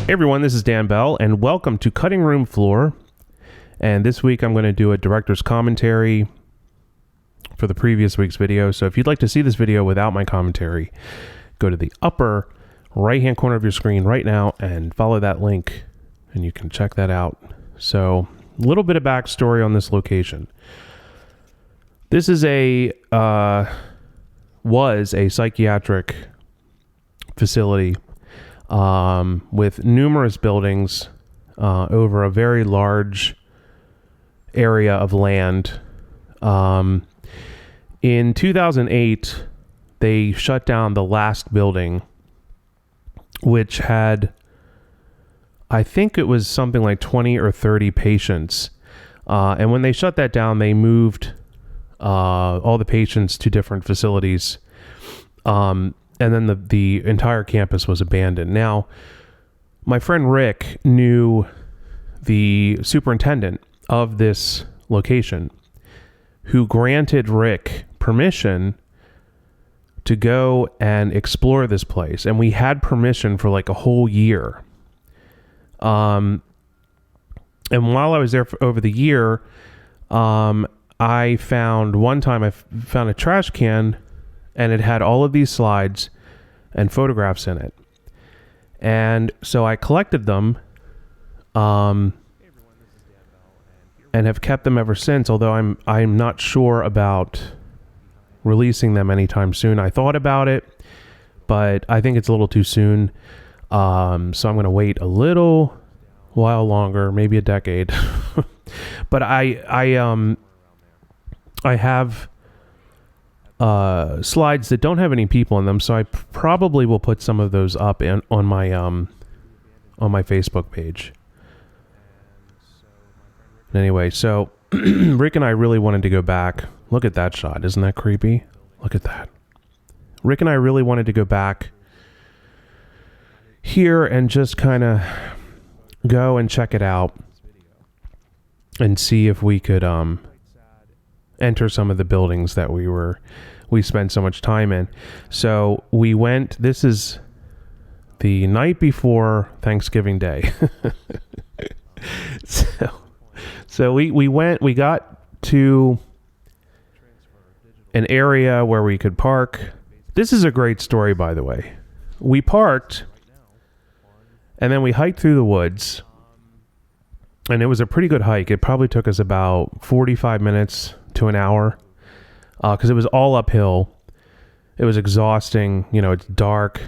Hey everyone, this is Dan Bell, and welcome to Cutting Room Floor. And this week I'm going to do a director's commentary for the previous week's video. So if you'd like to see this video without my commentary, go to the upper right-hand corner of your screen right now and follow that link, and you can check that out. So a little bit of backstory on this location. This is was a psychiatric facility with numerous buildings over a very large area of land. In 2008, they shut down the last building, which had, I think it was something like 20 or 30 patients. And when they shut that down, they moved all the patients to different facilities. And then the entire campus was abandoned. Now, my friend Rick knew the superintendent of this location, who granted Rick permission to go and explore this place. And we had permission for like a whole year. And while I was there for over the year, I found a trash can, and it had all of these slides and photographs in it. And so I collected them and have kept them ever since, although I'm not sure about releasing them anytime soon. I thought about it, but I think it's a little too soon. So I'm going to wait a little while longer, maybe a decade. But I have slides that don't have any people in them, so I probably will put some of those up on my Facebook page. Anyway, so Rick and I really wanted to go back. Look at that shot. Isn't that creepy? Look at that. Rick and I really wanted to go back here and just kind of go and check it out and see if we could enter some of the buildings that we spent so much time in. So we went. This is the night before Thanksgiving Day. So we went. We got to an area where we could park. This is a great story, by the way. We parked, and then we hiked through the woods, and it was a pretty good hike. It probably took us about 45 minutes to an hour, because it was all uphill. It was exhausting. You know, it's dark,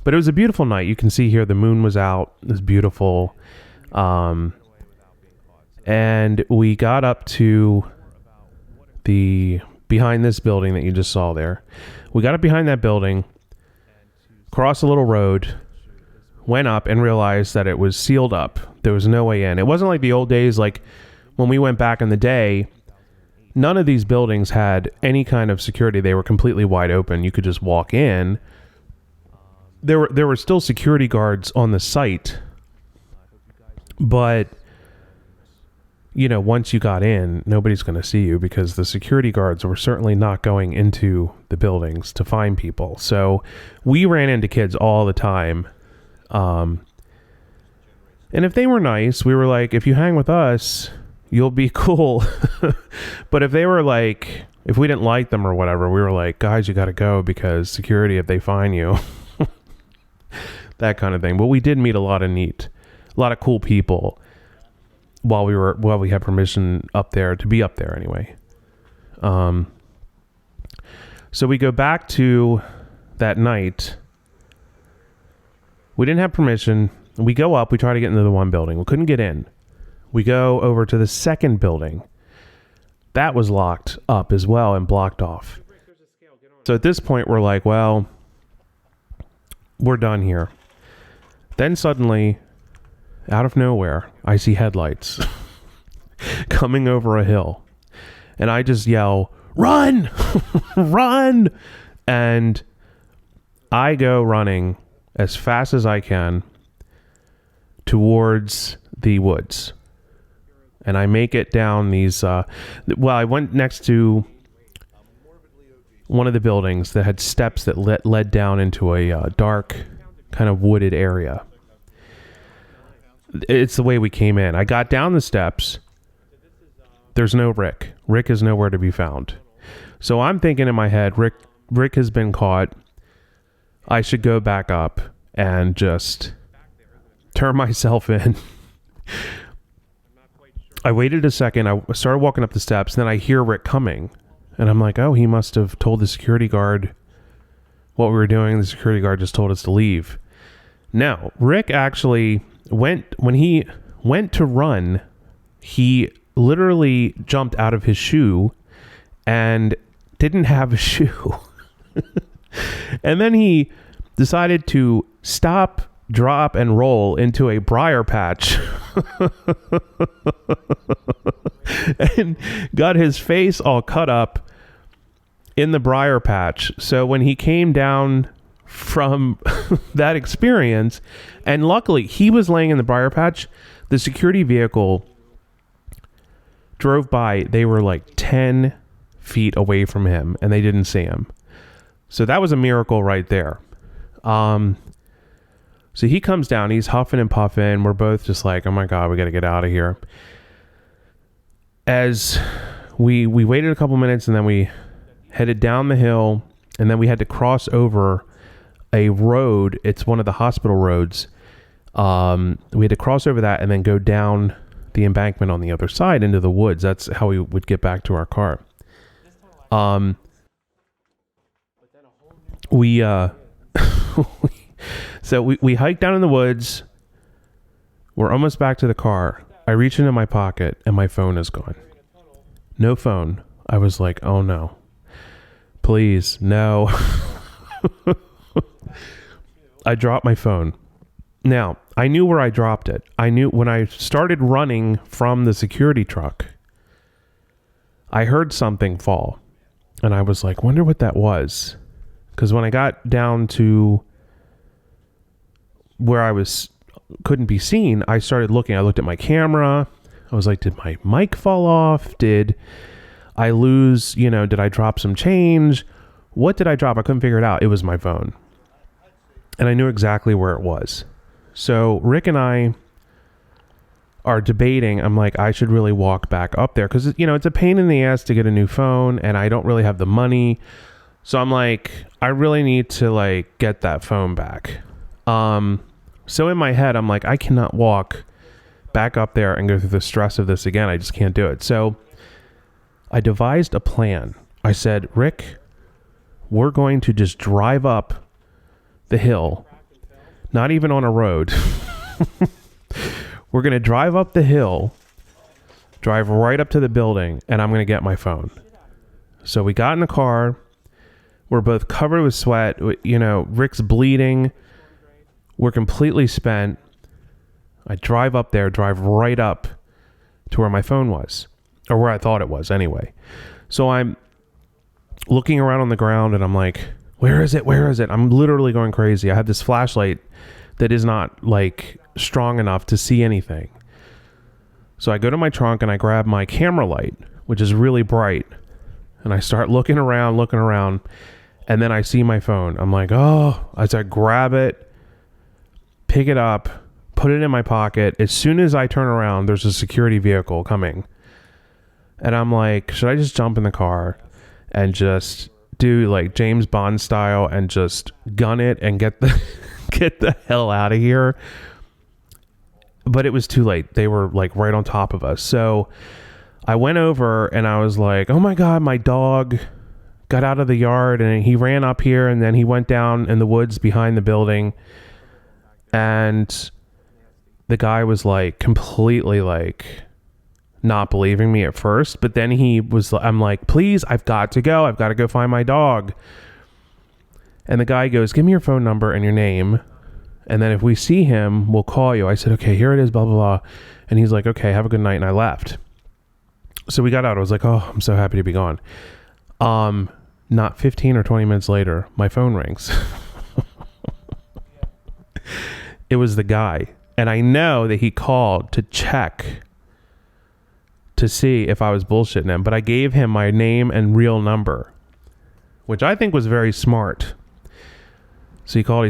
but it was a beautiful night. You can see here the moon was out. It was beautiful. And we got up to behind this building that you just saw there. We got up behind that building, crossed a little road, went up, and realized that it was sealed up. There was no way in. It wasn't like the old days, like when we went back in the day. None of these buildings had any kind of security. They were completely wide open. You could just walk in. There were still security guards on the site, but you know, once you got in, nobody's going to see you, because the security guards were certainly not going into the buildings to find people. So we ran into kids all the time. And if they were nice, we were like, if you hang with us, you'll be cool. But if they were like, if we didn't like them or whatever, we were like, guys, you got to go, because security, if they find you, that kind of thing. But we did meet a lot of cool people while we had permission up there to be up there anyway. So we go back to that night. We didn't have permission. We go up, we try to get into the one building. We couldn't get in. We go over to the second building. That was locked up as well and blocked off. So at this point, we're like, well, we're done here. Then suddenly, out of nowhere, I see headlights coming over a hill. And I just yell, run! Run! And I go running as fast as I can towards the woods. And I make it down these, I went next to one of the buildings that had steps that led down into a dark kind of wooded area. It's the way we came in. I got down the steps. There's no Rick. Rick is nowhere to be found. So I'm thinking in my head, Rick has been caught. I should go back up and just turn myself in. I waited a second. I started walking up the steps. Then I hear Rick coming. And I'm like, oh, he must have told the security guard what we were doing. The security guard just told us to leave. No, Rick actually when he went to run, he literally jumped out of his shoe and didn't have a shoe. And then he decided to stop, drop, and roll into a briar patch and got his face all cut up in the briar patch. So when he came down from that experience, and luckily he was laying in the briar patch, the security vehicle drove by. They were like 10 feet away from him and they didn't see him. So that was a miracle right there. So he comes down, he's huffing and puffing. We're both just like, oh my God, we got to get out of here. As we waited a couple minutes and then we headed down the hill, and then we had to cross over a road. It's one of the hospital roads. We had to cross over that and then go down the embankment on the other side into the woods. That's how we would get back to our car. So we hiked down in the woods. We're almost back to the car. I reach into my pocket and my phone is gone. No phone. I was like, oh no. Please, no. I dropped my phone. Now, I knew where I dropped it. I knew when I started running from the security truck, I heard something fall. And I was like, wonder what that was. Because when I got down to where I couldn't be seen, I started looking. I looked at my camera. I was like, did my mic fall off? Did I lose, did I drop some change? What did I drop? I couldn't figure it out. It was my phone. And I knew exactly where it was. So Rick and I are debating. I'm like, I should really walk back up there because, it's a pain in the ass to get a new phone and I don't really have the money. So I'm like, I really need to get that phone back. So in my head, I'm like, I cannot walk back up there and go through the stress of this again. I just can't do it. So I devised a plan. I said, Rick, we're going to just drive up the hill, not even on a road. We're going to drive up the hill, drive right up to the building, and I'm going to get my phone. So we got in the car. We're both covered with sweat. Rick's bleeding. We're completely spent. I drive up there, drive right up to where my phone was, or where I thought it was anyway. So I'm looking around on the ground and I'm like, where is it? Where is it? I'm literally going crazy. I have this flashlight that is not strong enough to see anything. So I go to my trunk and I grab my camera light, which is really bright. And I start looking around. And then I see my phone. I'm like, oh, I grab it, pick it up, put it in my pocket. As soon as I turn around, there's a security vehicle coming. And I'm like, should I just jump in the car and just do James Bond style and just gun it and get the hell out of here? But it was too late. They were right on top of us. So I went over and I was like, oh my God, my dog got out of the yard and he ran up here and then he went down in the woods behind the building. And the guy was completely not believing me at first, but then I'm like, please, I've got to go find my dog. And the guy goes, give me your phone number and your name. And then if we see him, we'll call you. I said, okay, here it is, blah, blah, blah. And he's like, okay, have a good night. And I left. So we got out. I was like, oh, I'm so happy to be gone. Not 15 or 20 minutes later, my phone rings. It was the guy. And I know that he called to check to see if I was bullshitting him. But I gave him my name and real number, which I think was very smart. So he called.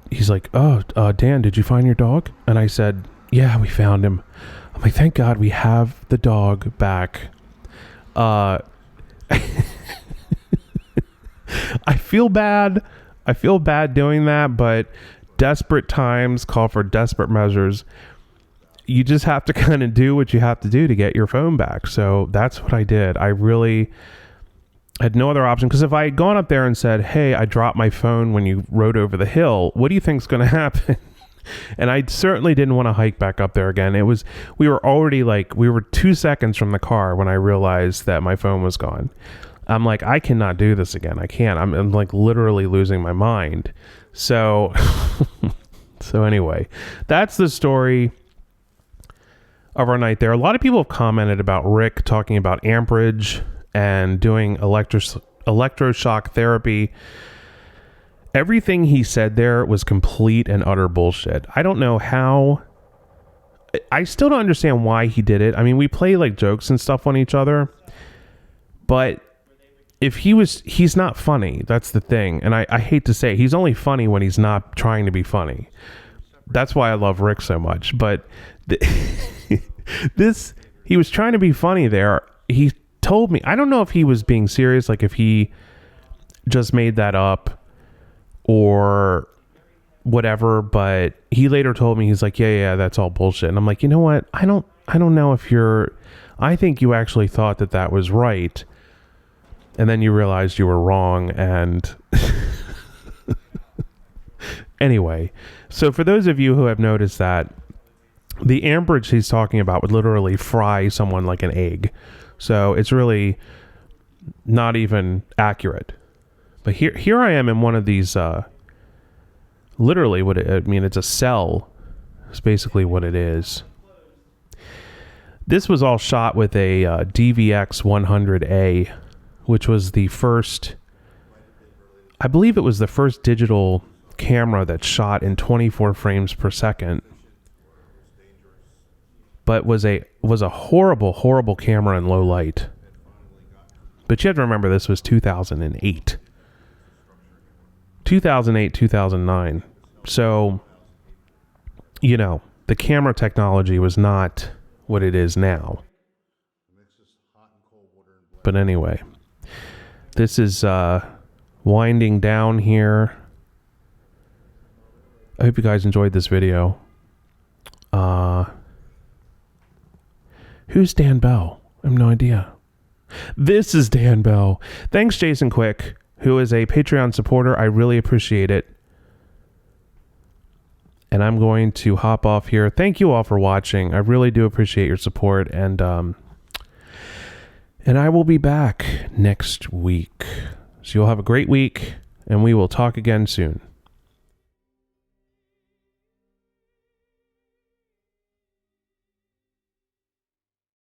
He's like, oh, Dan, did you find your dog? And I said, Yeah, we found him. I'm like, thank God we have the dog back. I feel bad. I feel bad doing that, but desperate times call for desperate measures. You just have to kind of do what you have to do to get your phone back. So that's what I did. I really had no other option, because if I had gone up there and said, hey, I dropped my phone when you rode over the hill, what do you think's going to happen? And I certainly didn't want to hike back up there again. We were 2 seconds from the car when I realized that my phone was gone. I'm like, I cannot do this again. I can't. I'm like literally losing my mind. So, so anyway, that's the story of our night there. A lot of people have commented about Rick talking about amperage and doing electroshock therapy. Everything he said there was complete and utter bullshit. I don't know how. I still don't understand why he did it. I mean, we play like jokes and stuff on each other, but he's not funny. That's the thing. And I hate to say it, he's only funny when he's not trying to be funny. That's why I love Rick so much. But he was trying to be funny there. He told me, I don't know if he was being serious, like if he just made that up or whatever, but he later told me, he's like, yeah, that's all bullshit. And I'm like, you know what? I don't know if I think you actually thought that was right. And then you realized you were wrong. And anyway, so for those of you who have noticed that, the amperage he's talking about would literally fry someone like an egg. So it's really not even accurate. But here I am in one of these, literally it's a cell. It's basically what it is. This was all shot with a DVX 100A, which was the first, I believe it was the first digital camera that shot in 24 frames per second. But was a horrible, horrible camera in low light. But you have to remember, this was 2008. 2008, 2009. So, the camera technology was not what it is now. But anyway, this is winding down here. I hope you guys enjoyed this video. Who's Dan Bell? I have no idea. This is Dan Bell. Thanks, Jason Quick, who is a Patreon supporter. I really appreciate it. And I'm going to hop off here. Thank you all for watching. I really do appreciate your support. And I will be back next week. So you'll have a great week, and we will talk again soon.